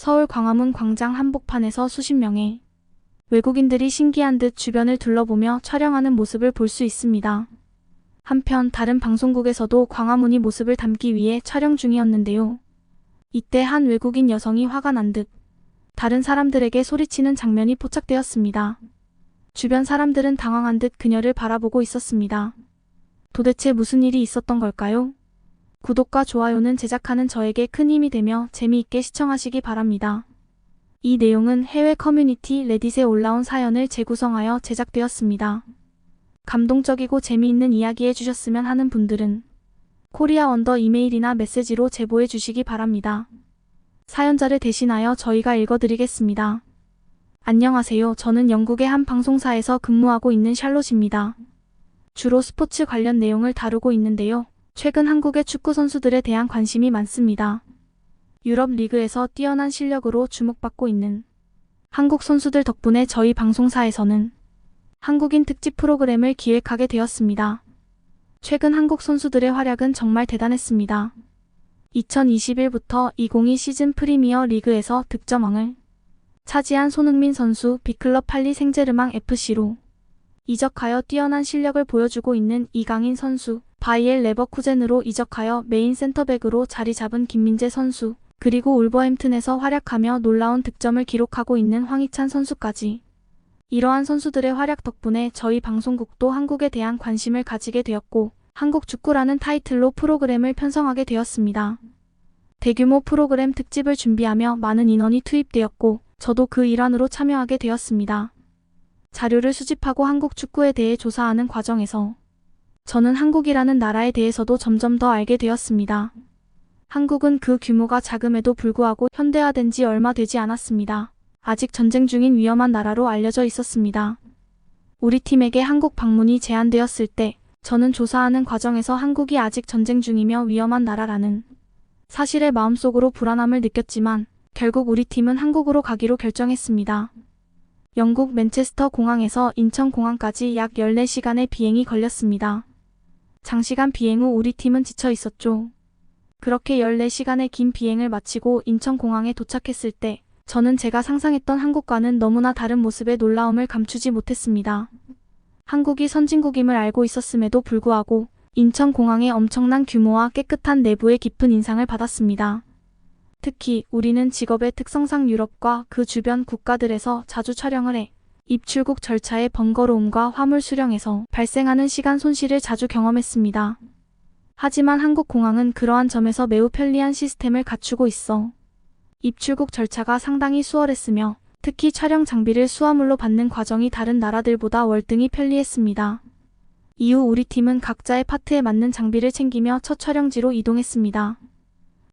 서울 광화문 광장 한복판에서 수십 명의 외국인들이 신기한 듯 주변을 둘러보며 촬영하는 모습을 볼 수 있습니다. 한편 다른 방송국에서도 광화문이 모습을 담기 위해 촬영 중이었는데요. 이때 한 외국인 여성이 화가 난 듯 다른 사람들에게 소리치는 장면이 포착되었습니다. 주변 사람들은 당황한 듯 그녀를 바라보고 있었습니다. 도대체 무슨 일이 있었던 걸까요? 구독과 좋아요는 제작하는 저에게 큰 힘이 되며 재미있게 시청하시기 바랍니다. 이 내용은 해외 커뮤니티 레딧에 올라온 사연을 재구성하여 제작되었습니다. 감동적이고 재미있는 이야기 해주셨으면 하는 분들은 코리아 언더 이메일이나 메시지로 제보해 주시기 바랍니다. 사연자를 대신하여 저희가 읽어드리겠습니다. 안녕하세요. 저는 영국의 한 방송사에서 근무하고 있는 샬롯입니다. 주로 스포츠 관련 내용을 다루고 있는데요. 최근 한국의 축구 선수들에 대한 관심이 많습니다. 유럽 리그에서 뛰어난 실력으로 주목받고 있는 한국 선수들 덕분에 저희 방송사에서는 한국인 특집 프로그램을 기획하게 되었습니다. 최근 한국 선수들의 활약은 정말 대단했습니다. 2021부터 2022 시즌 프리미어 리그에서 득점왕을 차지한 손흥민 선수, 빅클럽 팔리 생제르맹 FC로 이적하여 뛰어난 실력을 보여주고 있는 이강인 선수, 바이엘 레버쿠젠으로 이적하여 메인 센터백으로 자리 잡은 김민재 선수, 그리고 울버햄튼에서 활약하며 놀라운 득점을 기록하고 있는 황희찬 선수까지. 이러한 선수들의 활약 덕분에 저희 방송국도 한국에 대한 관심을 가지게 되었고 한국 축구라는 타이틀로 프로그램을 편성하게 되었습니다. 대규모 프로그램 특집을 준비하며 많은 인원이 투입되었고 저도 그 일환으로 참여하게 되었습니다. 자료를 수집하고 한국 축구에 대해 조사하는 과정에서 저는 한국이라는 나라에 대해서도 점점 더 알게 되었습니다. 한국은 그 규모가 작음에도 불구하고 현대화된 지 얼마 되지 않았습니다. 아직 전쟁 중인 위험한 나라로 알려져 있었습니다. 우리 팀에게 한국 방문이 제안되었을 때 저는 조사하는 과정에서 한국이 아직 전쟁 중이며 위험한 나라라는 사실에 마음속으로 불안함을 느꼈지만 결국 우리 팀은 한국으로 가기로 결정했습니다. 영국 맨체스터 공항에서 인천 공항까지 약 14시간의 비행이 걸렸습니다. 장시간 비행 후 우리 팀은 지쳐 있었죠. 그렇게 14시간의 긴 비행을 마치고 인천 공항에 도착했을 때 저는 제가 상상했던 한국과는 너무나 다른 모습의 놀라움을 감추지 못했습니다. 한국이 선진국임을 알고 있었음에도 불구하고 인천 공항의 엄청난 규모와 깨끗한 내부의 깊은 인상을 받았습니다. 특히 우리는 직업의 특성상 유럽과 그 주변 국가들에서 자주 촬영을 해 입출국 절차의 번거로움과 화물 수령에서 발생하는 시간 손실을 자주 경험했습니다. 하지만 한국 공항은 그러한 점에서 매우 편리한 시스템을 갖추고 있어 입출국 절차가 상당히 수월했으며 특히 촬영 장비를 수화물로 받는 과정이 다른 나라들보다 월등히 편리했습니다. 이후 우리 팀은 각자의 파트에 맞는 장비를 챙기며 첫 촬영지로 이동했습니다.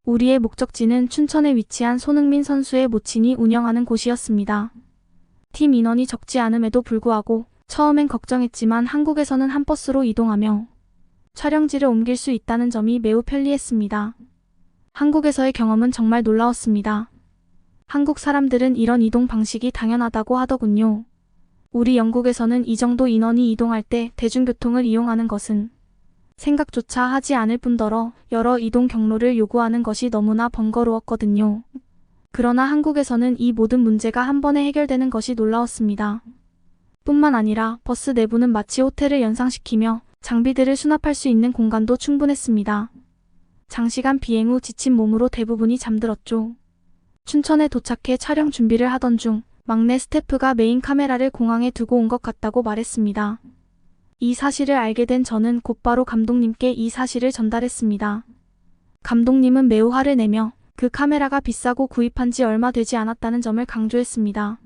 우리의 목적지는 춘천에 위치한 손흥민 선수의 모친이 운영하는 곳이었습니다. 팀 인원이 적지 않음에도 불구하고 처음엔 걱정했지만 한국에서는 한 버스로 이동하며 촬영지를 옮길 수 있다는 점이 매우 편리했습니다. 한국에서의 경험은 정말 놀라웠습니다. 한국 사람들은 이런 이동 방식이 당연하다고 하더군요. 우리 영국에서는 이 정도 인원이 이동할 때 대중교통을 이용하는 것은 생각조차 하지 않을 뿐더러 여러 이동 경로를 요구하는 것이 너무나 번거로웠거든요. 그러나 한국에서는 이 모든 문제가 한 번에 해결되는 것이 놀라웠습니다. 뿐만 아니라 버스 내부는 마치 호텔을 연상시키며 장비들을 수납할 수 있는 공간도 충분했습니다. 장시간 비행 후 지친 몸으로 대부분이 잠들었죠. 춘천에 도착해 촬영 준비를 하던 중 막내 스태프가 메인 카메라를 공항에 두고 온 것 같다고 말했습니다. 이 사실을 알게 된 저는 곧바로 감독님께 이 사실을 전달했습니다. 감독님은 매우 화를 내며 그 카메라가 비싸고 구입한 지 얼마 되지 않았다는 점을 강조했습니다.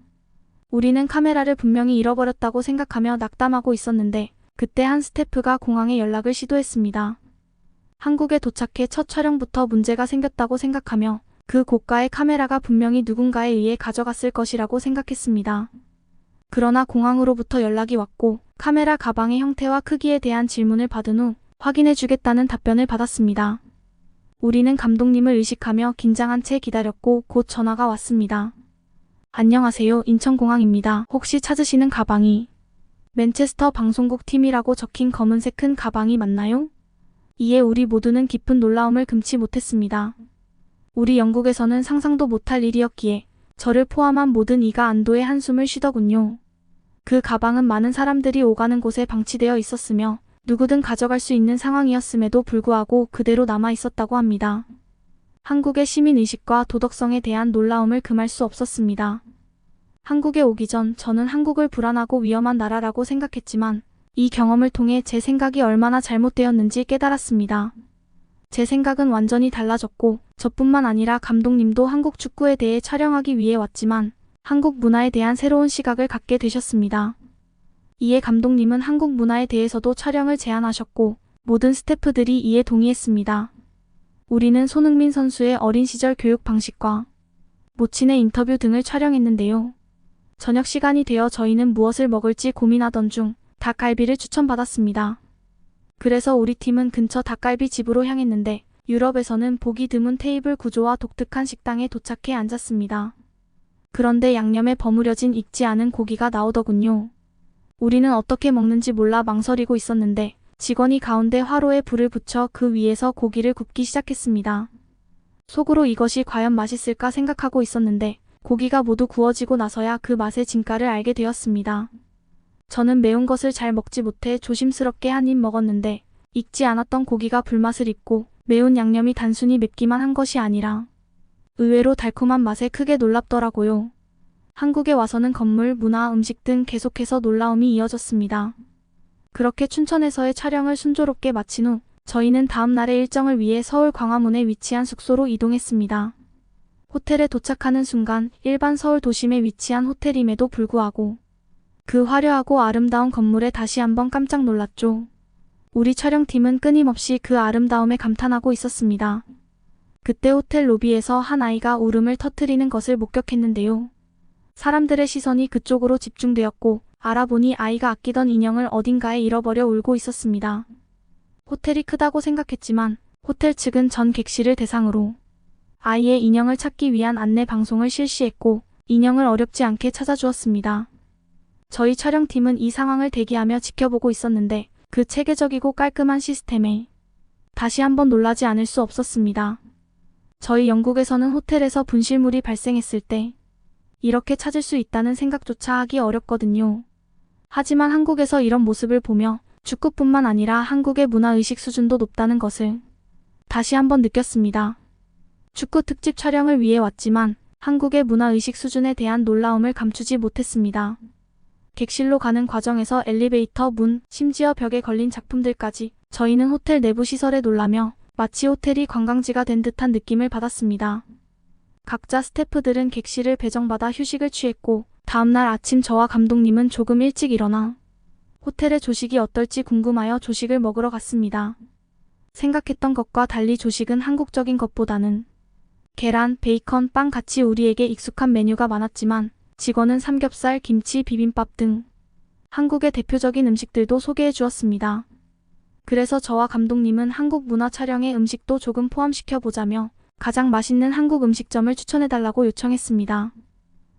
우리는 카메라를 분명히 잃어버렸다고 생각하며 낙담하고 있었는데 그때 한 스태프가 공항에 연락을 시도했습니다. 한국에 도착해 첫 촬영부터 문제가 생겼다고 생각하며 그 고가의 카메라가 분명히 누군가에 의해 가져갔을 것이라고 생각했습니다. 그러나 공항으로부터 연락이 왔고 카메라 가방의 형태와 크기에 대한 질문을 받은 후 확인해주겠다는 답변을 받았습니다. 우리는 감독님을 의식하며 긴장한 채 기다렸고 곧 전화가 왔습니다. 안녕하세요. 인천공항입니다. 혹시 찾으시는 가방이 맨체스터 방송국 팀이라고 적힌 검은색 큰 가방이 맞나요? 이에 우리 모두는 깊은 놀라움을 금치 못했습니다. 우리 영국에서는 상상도 못할 일이었기에 저를 포함한 모든 이가 안도의 한숨을 쉬더군요. 그 가방은 많은 사람들이 오가는 곳에 방치되어 있었으며 누구든 가져갈 수 있는 상황이었음에도 불구하고 그대로 남아 있었다고 합니다. 한국의 시민의식과 도덕성에 대한 놀라움을 금할 수 없었습니다. 한국에 오기 전 저는 한국을 불안하고 위험한 나라라고 생각했지만 이 경험을 통해 제 생각이 얼마나 잘못되었는지 깨달았습니다. 제 생각은 완전히 달라졌고 저뿐만 아니라 감독님도 한국 축구에 대해 촬영하기 위해 왔지만 한국 문화에 대한 새로운 시각을 갖게 되셨습니다. 이에 감독님은 한국 문화에 대해서도 촬영을 제안하셨고 모든 스태프들이 이에 동의했습니다. 우리는 손흥민 선수의 어린 시절 교육 방식과 모친의 인터뷰 등을 촬영했는데요. 저녁 시간이 되어 저희는 무엇을 먹을지 고민하던 중 닭갈비를 추천받았습니다. 그래서 우리 팀은 근처 닭갈비 집으로 향했는데 유럽에서는 보기 드문 테이블 구조와 독특한 식당에 도착해 앉았습니다. 그런데 양념에 버무려진 익지 않은 고기가 나오더군요. 우리는 어떻게 먹는지 몰라 망설이고 있었는데 직원이 가운데 화로에 불을 붙여 그 위에서 고기를 굽기 시작했습니다. 속으로 이것이 과연 맛있을까 생각하고 있었는데 고기가 모두 구워지고 나서야 그 맛의 진가를 알게 되었습니다. 저는 매운 것을 잘 먹지 못해 조심스럽게 한 입 먹었는데 익지 않았던 고기가 불맛을 입고 매운 양념이 단순히 맵기만 한 것이 아니라 의외로 달콤한 맛에 크게 놀랍더라고요. 한국에 와서는 건물, 문화, 음식 등 계속해서 놀라움이 이어졌습니다. 그렇게 춘천에서의 촬영을 순조롭게 마친 후 저희는 다음 날의 일정을 위해 서울 광화문에 위치한 숙소로 이동했습니다. 호텔에 도착하는 순간 일반 서울 도심에 위치한 호텔임에도 불구하고 그 화려하고 아름다운 건물에 다시 한번 깜짝 놀랐죠. 우리 촬영팀은 끊임없이 그 아름다움에 감탄하고 있었습니다. 그때 호텔 로비에서 한 아이가 울음을 터뜨리는 것을 목격했는데요. 사람들의 시선이 그쪽으로 집중되었고 알아보니 아이가 아끼던 인형을 어딘가에 잃어버려 울고 있었습니다. 호텔이 크다고 생각했지만 호텔 측은 전 객실을 대상으로 아이의 인형을 찾기 위한 안내 방송을 실시했고 인형을 어렵지 않게 찾아주었습니다. 저희 촬영팀은 이 상황을 대기하며 지켜보고 있었는데 그 체계적이고 깔끔한 시스템에 다시 한번 놀라지 않을 수 없었습니다. 저희 영국에서는 호텔에서 분실물이 발생했을 때 이렇게 찾을 수 있다는 생각조차 하기 어렵거든요. 하지만 한국에서 이런 모습을 보며 축구뿐만 아니라 한국의 문화의식 수준도 높다는 것을 다시 한번 느꼈습니다. 축구 특집 촬영을 위해 왔지만 한국의 문화의식 수준에 대한 놀라움을 감추지 못했습니다. 객실로 가는 과정에서 엘리베이터 문, 심지어 벽에 걸린 작품들까지 저희는 호텔 내부 시설에 놀라며 마치 호텔이 관광지가 된 듯한 느낌을 받았습니다. 각자 스태프들은 객실을 배정받아 휴식을 취했고 다음날 아침 저와 감독님은 조금 일찍 일어나 호텔의 조식이 어떨지 궁금하여 조식을 먹으러 갔습니다. 생각했던 것과 달리 조식은 한국적인 것보다는 계란, 베이컨, 빵 같이 우리에게 익숙한 메뉴가 많았지만 직원은 삼겹살, 김치, 비빔밥 등 한국의 대표적인 음식들도 소개해 주었습니다. 그래서 저와 감독님은 한국 문화 촬영의 음식도 조금 포함시켜 보자며 가장 맛있는 한국 음식점을 추천해달라고 요청했습니다.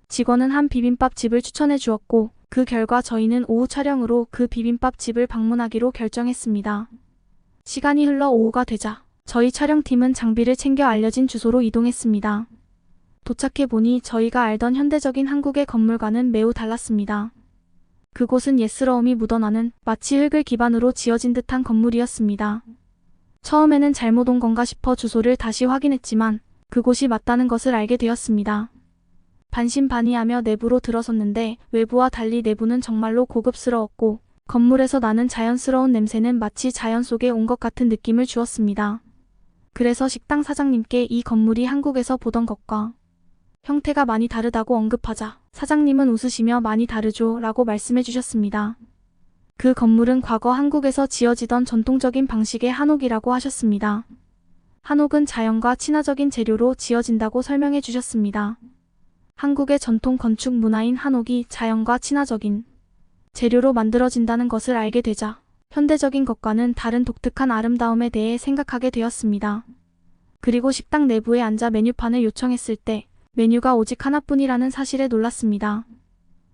직원은 한 비빔밥 집을 추천해 주었고 그 결과 저희는 오후 촬영으로 그 비빔밥 집을 방문하기로 결정했습니다. 시간이 흘러 오후가 되자 저희 촬영팀은 장비를 챙겨 알려진 주소로 이동했습니다. 도착해보니 저희가 알던 현대적인 한국의 건물과는 매우 달랐습니다. 그곳은 옛스러움이 묻어나는 마치 흙을 기반으로 지어진 듯한 건물이었습니다. 처음에는 잘못 온 건가 싶어 주소를 다시 확인했지만 그곳이 맞다는 것을 알게 되었습니다. 반신반의하며 내부로 들어섰는데 외부와 달리 내부는 정말로 고급스러웠고 건물에서 나는 자연스러운 냄새는 마치 자연 속에 온 것 같은 느낌을 주었습니다. 그래서 식당 사장님께 이 건물이 한국에서 보던 것과 형태가 많이 다르다고 언급하자 사장님은 웃으시며 많이 다르죠 라고 말씀해 주셨습니다. 그 건물은 과거 한국에서 지어지던 전통적인 방식의 한옥이라고 하셨습니다. 한옥은 자연과 친화적인 재료로 지어진다고 설명해 주셨습니다. 한국의 전통 건축 문화인 한옥이 자연과 친화적인 재료로 만들어진다는 것을 알게 되자 현대적인 것과는 다른 독특한 아름다움에 대해 생각하게 되었습니다. 그리고 식당 내부에 앉아 메뉴판을 요청했을 때 메뉴가 오직 하나뿐이라는 사실에 놀랐습니다.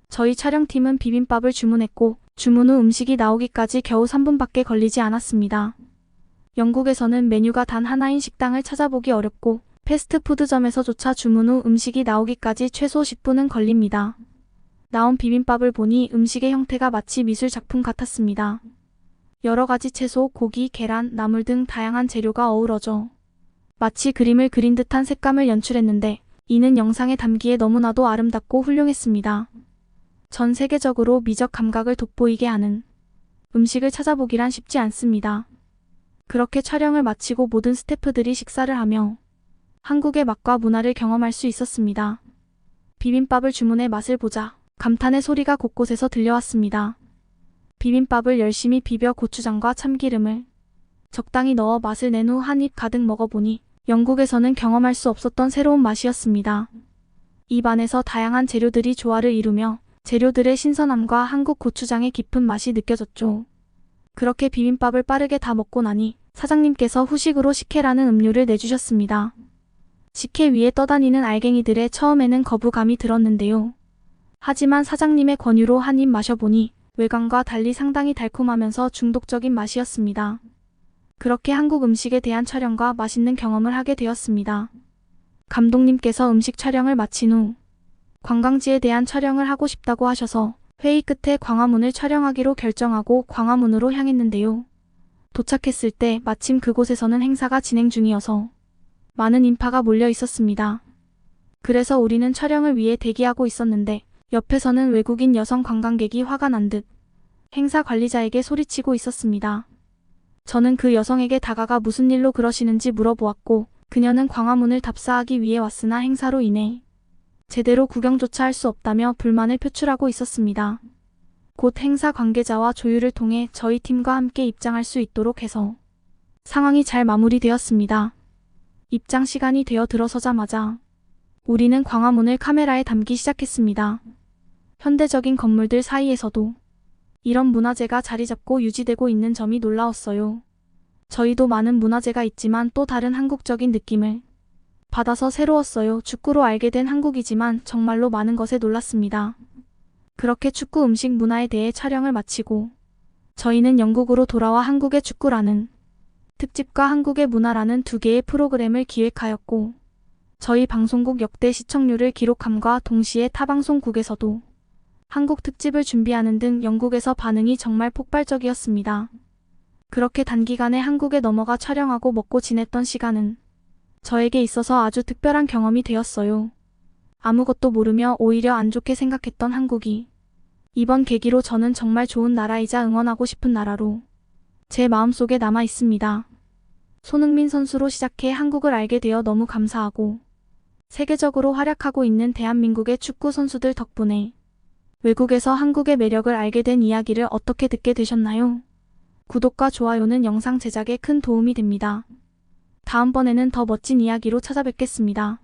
저희 촬영팀은 비빔밥을 주문했고 주문 후 음식이 나오기까지 겨우 3분밖에 걸리지 않았습니다. 영국에서는 메뉴가 단 하나인 식당을 찾아보기 어렵고 패스트푸드점에서조차 주문 후 음식이 나오기까지 최소 10분은 걸립니다. 나온 비빔밥을 보니 음식의 형태가 마치 미술 작품 같았습니다. 여러 가지 채소, 고기, 계란, 나물 등 다양한 재료가 어우러져 마치 그림을 그린 듯한 색감을 연출했는데 이는 영상에 담기에 너무나도 아름답고 훌륭했습니다. 전 세계적으로 미적 감각을 돋보이게 하는 음식을 찾아보기란 쉽지 않습니다. 그렇게 촬영을 마치고 모든 스태프들이 식사를 하며 한국의 맛과 문화를 경험할 수 있었습니다. 비빔밥을 주문해 맛을 보자 감탄의 소리가 곳곳에서 들려왔습니다. 비빔밥을 열심히 비벼 고추장과 참기름을 적당히 넣어 맛을 낸 후 한 입 가득 먹어보니 영국에서는 경험할 수 없었던 새로운 맛이었습니다. 입 안에서 다양한 재료들이 조화를 이루며 재료들의 신선함과 한국 고추장의 깊은 맛이 느껴졌죠. 그렇게 비빔밥을 빠르게 다 먹고 나니 사장님께서 후식으로 식혜라는 음료를 내주셨습니다. 식혜 위에 떠다니는 알갱이들에 처음에는 거부감이 들었는데요. 하지만 사장님의 권유로 한 입 마셔보니 외관과 달리 상당히 달콤하면서 중독적인 맛이었습니다. 그렇게 한국 음식에 대한 촬영과 맛있는 경험을 하게 되었습니다. 감독님께서 음식 촬영을 마친 후 관광지에 대한 촬영을 하고 싶다고 하셔서 회의 끝에 광화문을 촬영하기로 결정하고 광화문으로 향했는데요. 도착했을 때 마침 그곳에서는 행사가 진행 중이어서 많은 인파가 몰려 있었습니다. 그래서 우리는 촬영을 위해 대기하고 있었는데 옆에서는 외국인 여성 관광객이 화가 난 듯 행사 관리자에게 소리치고 있었습니다. 저는 그 여성에게 다가가 무슨 일로 그러시는지 물어보았고 그녀는 광화문을 답사하기 위해 왔으나 행사로 인해 제대로 구경조차 할 수 없다며 불만을 표출하고 있었습니다. 곧 행사 관계자와 조율을 통해 저희 팀과 함께 입장할 수 있도록 해서 상황이 잘 마무리되었습니다. 입장 시간이 되어 들어서자마자 우리는 광화문을 카메라에 담기 시작했습니다. 현대적인 건물들 사이에서도 이런 문화재가 자리 잡고 유지되고 있는 점이 놀라웠어요. 저희도 많은 문화재가 있지만 또 다른 한국적인 느낌을 받아서 새로웠어요. 축구로 알게 된 한국이지만 정말로 많은 것에 놀랐습니다. 그렇게 축구 음식 문화에 대해 촬영을 마치고 저희는 영국으로 돌아와 한국의 축구라는 특집과 한국의 문화라는 두 개의 프로그램을 기획하였고 저희 방송국 역대 시청률을 기록함과 동시에 타 방송국에서도 한국 특집을 준비하는 등 영국에서 반응이 정말 폭발적이었습니다. 그렇게 단기간에 한국에 넘어가 촬영하고 먹고 지냈던 시간은 저에게 있어서 아주 특별한 경험이 되었어요. 아무것도 모르며 오히려 안 좋게 생각했던 한국이 이번 계기로 저는 정말 좋은 나라이자 응원하고 싶은 나라로 제 마음속에 남아 있습니다. 손흥민 선수로 시작해 한국을 알게 되어 너무 감사하고 세계적으로 활약하고 있는 대한민국의 축구 선수들 덕분에 외국에서 한국의 매력을 알게 된 이야기를 어떻게 듣게 되셨나요? 구독과 좋아요는 영상 제작에 큰 도움이 됩니다. 다음번에는 더 멋진 이야기로 찾아뵙겠습니다.